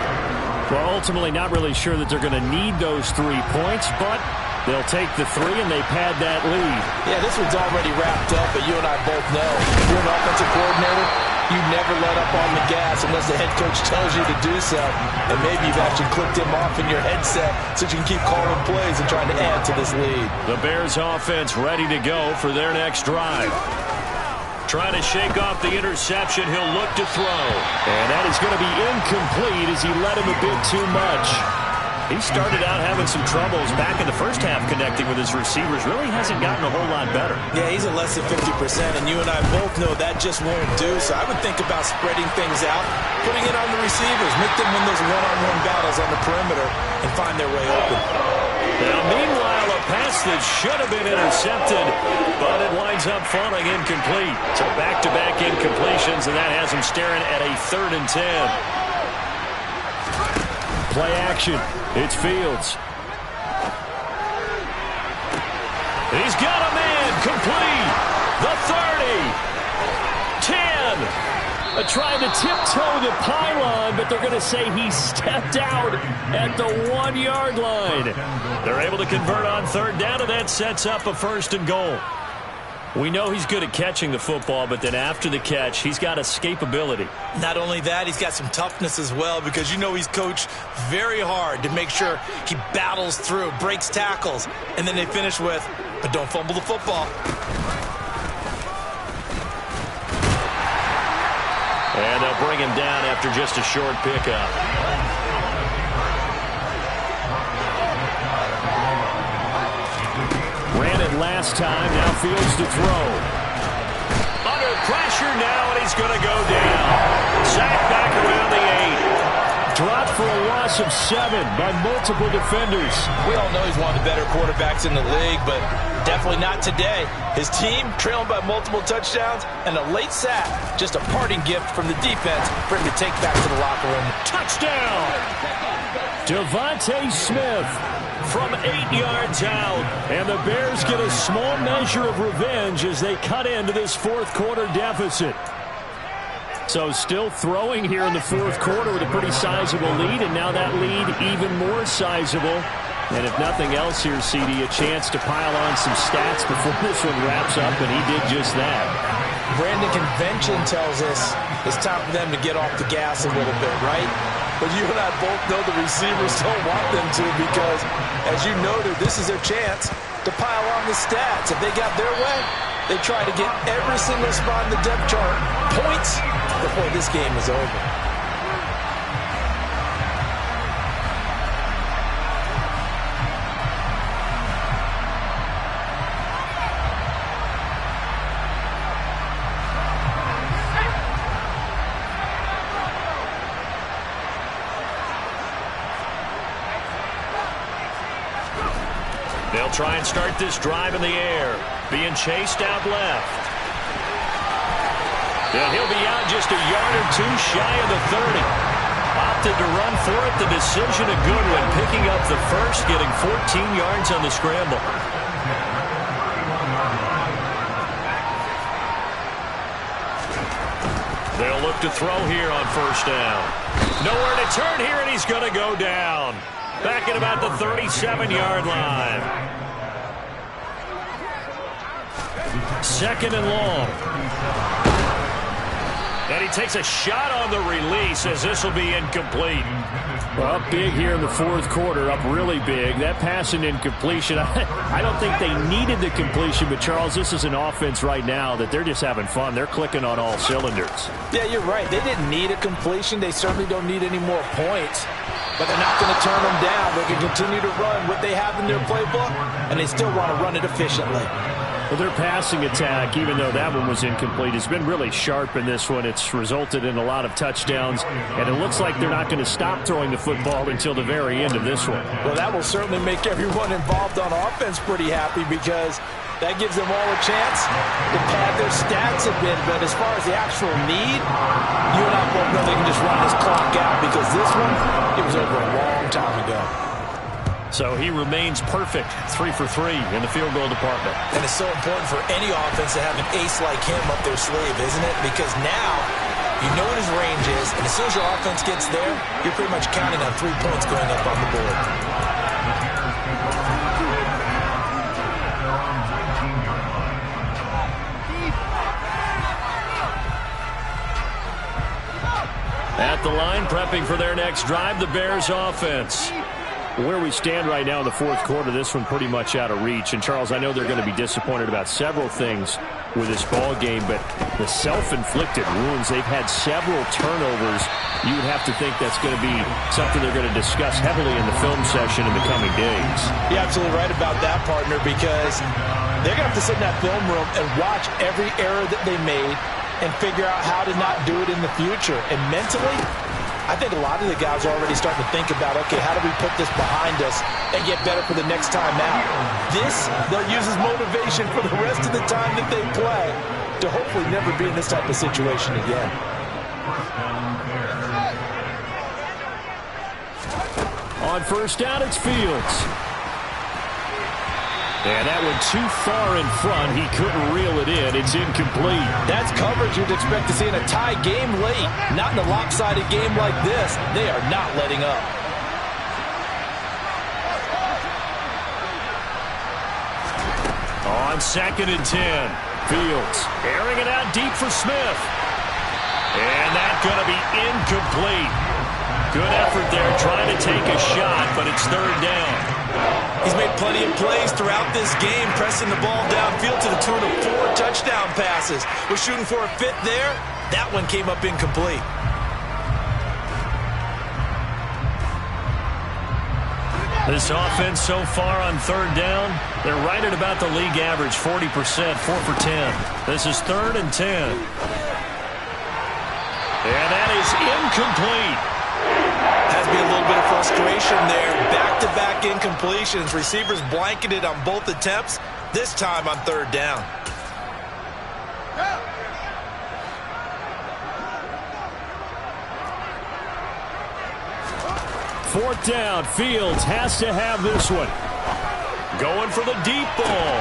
Well, ultimately not really sure that they're going to need those 3 points, but they'll take the 3 and they pad that lead. Yeah, this one's already wrapped up, but you and I both know if you're an offensive coordinator, you never let up on the gas unless the head coach tells you to do so. And maybe you've actually clicked him off in your headset so you can keep calling plays and trying to add to this lead. The Bears offense ready to go for their next drive. Trying to shake off the interception. He'll look to throw. And that is going to be incomplete as he led him a bit too much. He started out having some troubles back in the first half connecting with his receivers. Really hasn't gotten a whole lot better. Yeah, he's at less than 50%, and you and I both know that just won't do. So I would think about spreading things out, putting it on the receivers, make them win those one-on-one battles on the perimeter, and find their way open. Now, meanwhile, a pass that should have been intercepted, but it winds up falling incomplete. So back-to-back incompletions, and that has him staring at a 3rd and 10. Play action. It's Fields. He's got a man complete. The 30. 10. Trying to tiptoe the pylon, but they're going to say he stepped out at the 1-yard line. They're able to convert on 3rd down, and that sets up a 1st and goal. We know he's good at catching the football, but then after the catch, he's got escapability. Not only that, he's got some toughness as well, because you know he's coached very hard to make sure he battles through, breaks tackles, and then they finish with, but don't fumble the football. And they'll bring him down after just a short pickup. Ran it last time, now Fields to throw. Under pressure now, and he's going to go down. Sacked back around the 8. Dropped for a loss of 7 by multiple defenders. We all know he's one of the better quarterbacks in the league, but definitely not today. His team trailing by multiple touchdowns, and a late sack, just a parting gift from the defense for him to take back to the locker room. Touchdown! Devontae Smith from 8 yards out. And the Bears get a small measure of revenge as they cut into this 4th quarter deficit. So still throwing here in the 4th quarter with a pretty sizable lead, and now that lead even more sizable. And if nothing else here, CD, a chance to pile on some stats before this one wraps up, and he did just that. Brandon, convention tells us it's time for them to get off the gas a little bit, right? But you and I both know the receivers don't want them to, because, as you noted, this is their chance to pile on the stats. If they got their way, they try to get every single spot in the depth chart points before this game is over. They'll try and start this drive in the air. Being chased out left. And he'll be out just a yard or 2 shy of the 30. Opted to run for it. The decision a good one. Picking up the first, getting 14 yards on the scramble. They'll look to throw here on 1st down. Nowhere to turn here, and he's going to go down. Back at about the 37-yard line. 2nd and long. And he takes a shot on the release as this will be incomplete. Well, up big here in the 4th quarter, up really big. That pass and incompletion, I don't think they needed the completion, but Charles, this is an offense right now that they're just having fun. They're clicking on all cylinders. Yeah, you're right. They didn't need a completion. They certainly don't need any more points. But they're not going to turn them down. They can continue to run what they have in their playbook, and they still want to run it efficiently. Well, their passing attack, even though that one was incomplete, has been really sharp in this one. It's resulted in a lot of touchdowns, and it looks like they're not going to stop throwing the football until the very end of this one. Well, that will certainly make everyone involved on offense pretty happy, because that gives them all a chance to pad their stats a bit. But as far as the actual need, you and I both know they can just run this clock out, because this one, it was over a long time ago. So he remains perfect, 3 for 3 in the field goal department. And it's so important for any offense to have an ace like him up their sleeve, isn't it? Because now You know what his range is, and as soon as your offense gets there, you're pretty much counting on 3 points going up on the board. At the line, prepping for their next drive, the Bears offense. Where we stand right now in the fourth quarter, this one pretty much out of reach. And, Charles, I know they're going to be disappointed about several things with this ball game, but the self-inflicted wounds, they've had several turnovers. You would have to think that's going to be something they're going to discuss heavily in the film session in the coming days. You're absolutely right about that, partner, because they're going to have to sit in that film room and watch every error that they made and figure out how to not do it in the future. And mentally, I think a lot of the guys are already starting to think about, okay, how do we put this behind us and get better for the next time out? This, they'll use as motivation for the rest of the time that they play to hopefully never be in this type of situation again. On first down, it's Fields. And that went too far in front. He couldn't reel it in. It's incomplete. That's coverage you'd expect to see in a tie game late. Not in a lopsided game like this. They are not letting up. On 2nd and 10, Fields airing it out deep for Smith. And that's going to be incomplete. Good effort there trying to take a shot, but it's 3rd down. He's made plenty of plays throughout this game, pressing the ball downfield to the tune of 4 touchdown passes. We're shooting for a 5th there. That one came up incomplete. This offense so far on 3rd down, they're right at about the league average, 40%, 4 for 10. This is 3rd and 10. And that is incomplete. Has been a little bit of frustration there. Back-to-back incompletions. Receivers blanketed on both attempts, this time on 3rd down. Fourth down, Fields has to have this one. Going for the deep ball.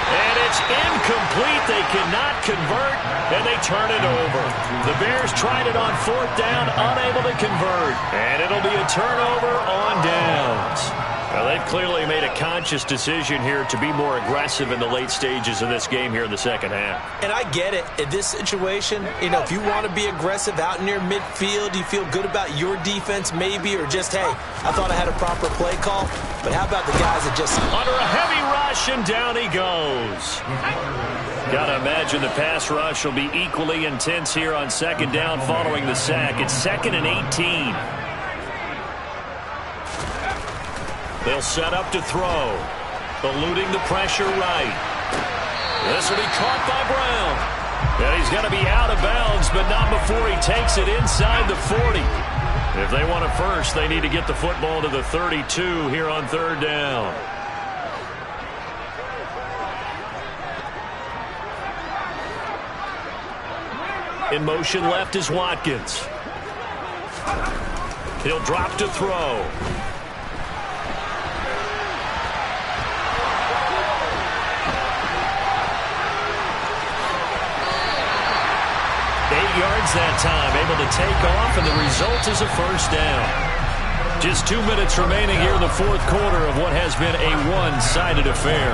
And it's incomplete. They cannot convert, and they turn it over. The Bears tried it on 4th down, unable to convert. And it'll be a turnover on downs. Well, they've clearly made a conscious decision here to be more aggressive in the late stages of this game here in the second half. And I get it. In this situation, you know, if you want to be aggressive out near midfield, you feel good about your defense maybe, or just, hey, I thought I had a proper play call. But how about the guys that just... Under a heavy rush, and down he goes. Gotta imagine the pass rush will be equally intense here on 2nd down following the sack. It's 2nd and 18. They'll set up to throw. Eluding the pressure right. This will be caught by Brown. And he's going to be out of bounds, but not before he takes it inside the 40. If they want a first, they need to get the football to the 32 here on 3rd down. In motion left is Watkins. He'll drop to throw. 8 yards that time, able to take off, and the result is a first down. Just 2 minutes remaining here in the fourth quarter of what has been a one-sided affair.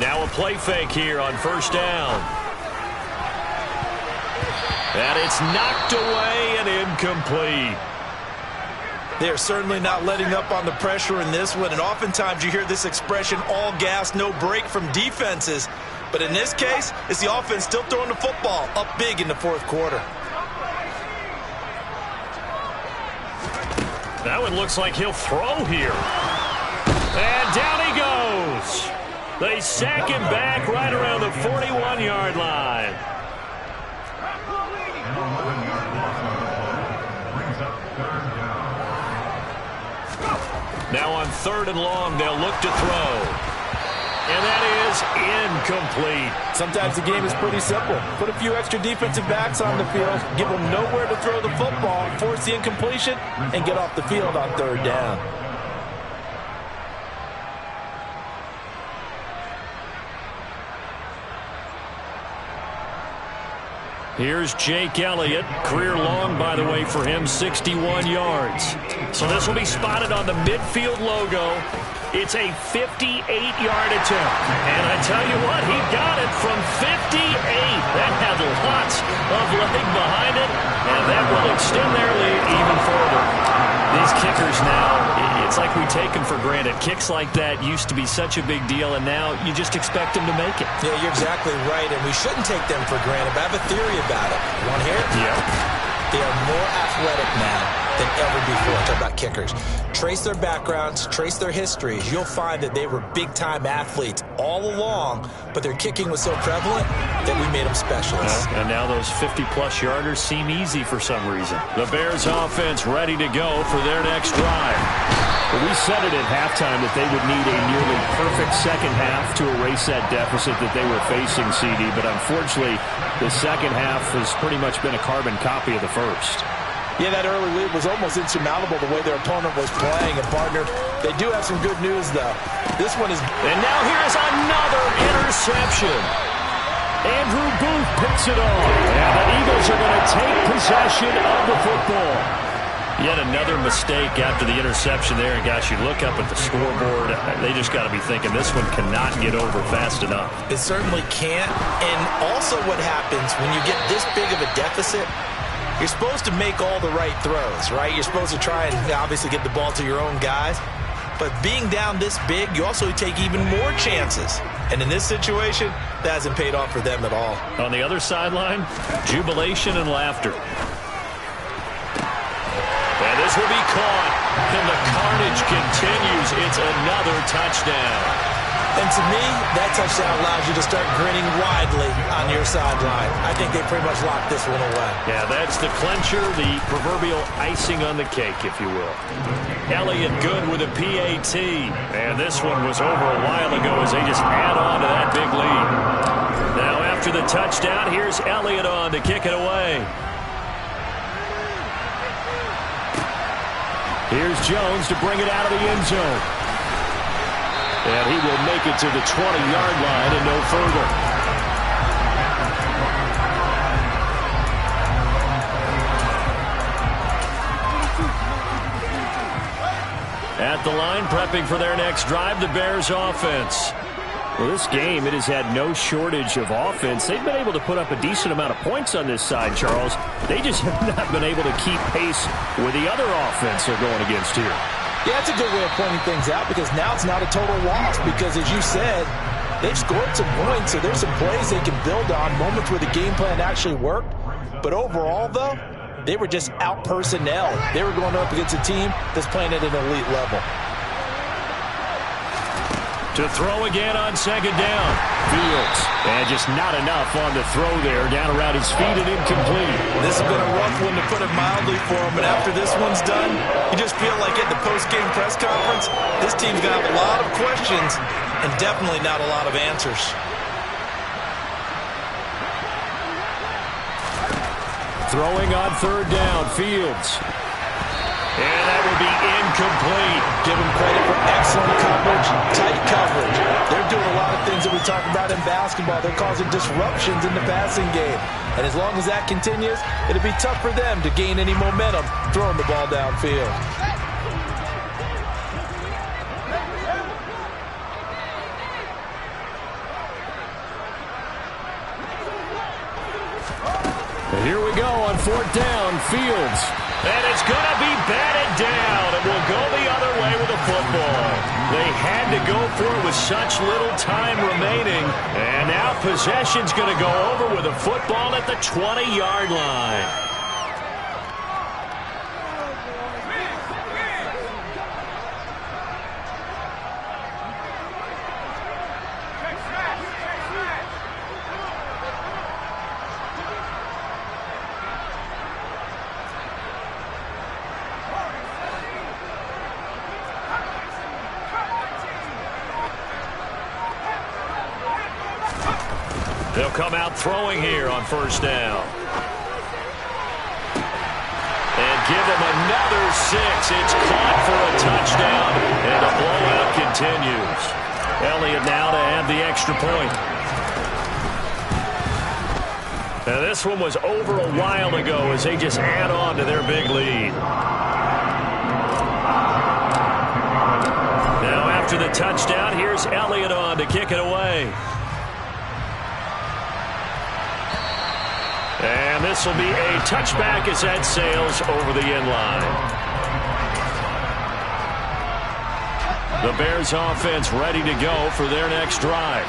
Now a play fake here on 1st down. And it's knocked away and incomplete. They're certainly not letting up on the pressure in this one, and oftentimes you hear this expression, all gas, no break from defenses. But in this case, it's the offense still throwing the football up big in the fourth quarter. That one looks like he'll throw here. And down he goes. They sack him back right around the 41-yard line. Now on 3rd and long, they'll look to throw. And that is incomplete. Sometimes the game is pretty simple. Put a few extra defensive backs on the field, give them nowhere to throw the football, force the incompletion, and get off the field on third down. Here's Jake Elliott. Career long, by the way, for him, 61 yards. So this will be spotted on the midfield logo. It's a 58-yard attempt. And I tell you what, he got it from 58. That had lots of leg behind it, and that will extend their lead even further. These kickers now, it's like we take them for granted. Kicks like that used to be such a big deal, and now you just expect them to make it. Yeah, you're exactly right, and we shouldn't take them for granted, but I have a theory about it. You want to hear it? Yeah. They are more athletic now than ever before. I'm talking about kickers. Trace their backgrounds, trace their histories. You'll find that they were big-time athletes all along, but their kicking was so prevalent that we made them specialists. Yeah, and now those 50-plus yarders seem easy for some reason. The Bears offense ready to go for their next drive. Well, we said it at halftime that they would need a nearly perfect second half to erase that deficit that they were facing, CD, but unfortunately, the second half has pretty much been a carbon copy of the first. Yeah, that early lead was almost insurmountable the way their opponent was playing. And, partner, they do have some good news, though. This one is... And now here's another interception. Andrew Booth picks it off. And the Eagles are going to take possession of the football. Yet another mistake after the interception there. And, gosh, you look up at the scoreboard. They just got to be thinking this one cannot get over fast enough. It certainly can't. And also what happens when you get this big of a deficit, you're supposed to make all the right throws, right? You're supposed to try and obviously get the ball to your own guys. But being down this big, you also take even more chances. And in this situation, that hasn't paid off for them at all. On the other sideline, jubilation and laughter. And this will be caught. And the carnage continues. It's another touchdown. And to me, that touchdown allows you to start grinning widely on your sideline. I think they pretty much locked this one away. Yeah, that's the clincher, the proverbial icing on the cake, if you will. Elliott good with a PAT. And this one was over a while ago as they just add on to that big lead. Now after the touchdown, here's Elliott on to kick it away. Here's Jones to bring it out of the end zone. And he will make it to the 20-yard line and no further. At the line, prepping for their next drive, the Bears offense. Well, this game, it has had no shortage of offense. They've been able to put up a decent amount of points on this side, Charles. They just have not been able to keep pace with the other offense they're going against here. Yeah, that's a good way of pointing things out because now it's not a total loss because, as you said, they've scored some points, so there's some plays they can build on, moments where the game plan actually worked. But overall, though, they were just out-personnel. They were going up against a team that's playing at an elite level. To throw again on second down. Fields. And just not enough on the throw there. Down around his feet and incomplete. This has been a rough one to put it mildly for him. But after this one's done, you just feel like at the post-game press conference, this team's going to have a lot of questions and definitely not a lot of answers. Throwing on third down. Fields. And that will be incomplete. Give them credit for excellent coverage, tight coverage. They're doing a lot of things that we talk about in basketball. They're causing disruptions in the passing game. And as long as that continues, it'll be tough for them to gain any momentum throwing the ball downfield. And here we go on fourth down. Fields. And it's going to be batted down. It will go the other way with the football. They had to go for it with such little time remaining. And now possession's going to go over with a football at the 20-yard line. They'll come out throwing here on first down. And give him another 6. It's caught for a touchdown, and the blowout continues. Elliott now to add the extra point. Now this one was over a while ago as they just add on to their big lead. Now after the touchdown, here's Elliott on to kick it away. And this will be a touchback as that sails over the end line. The Bears offense ready to go for their next drive.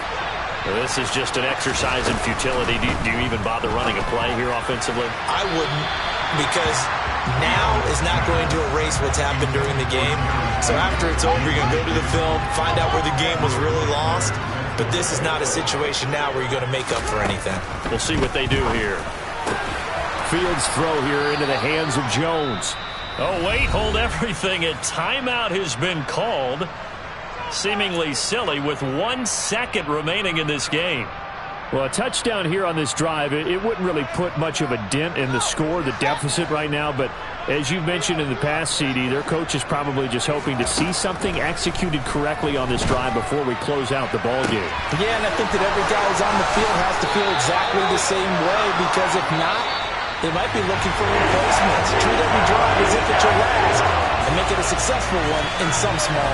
This is just an exercise in futility. Do you even bother running a play here offensively? I wouldn't, because now is not going to erase what's happened during the game. So after it's over, you're going to go to the film, find out where the game was really lost. But this is not a situation now where you're going to make up for anything. We'll see what they do here. Fields throw here into the hands of Jones. Oh, wait, hold everything. A timeout has been called. Seemingly silly with 1 second remaining in this game. Well, a touchdown here on this drive, it wouldn't really put much of a dent in the score, the deficit right now. But as you've mentioned in the past, CD, their coach is probably just hoping to see something executed correctly on this drive before we close out the ball game. Yeah, and I think that every guy who's on the field has to feel exactly the same way, because if not, they might be looking for replacements. Treat every drive as if it's your last and make it a successful one in some small way.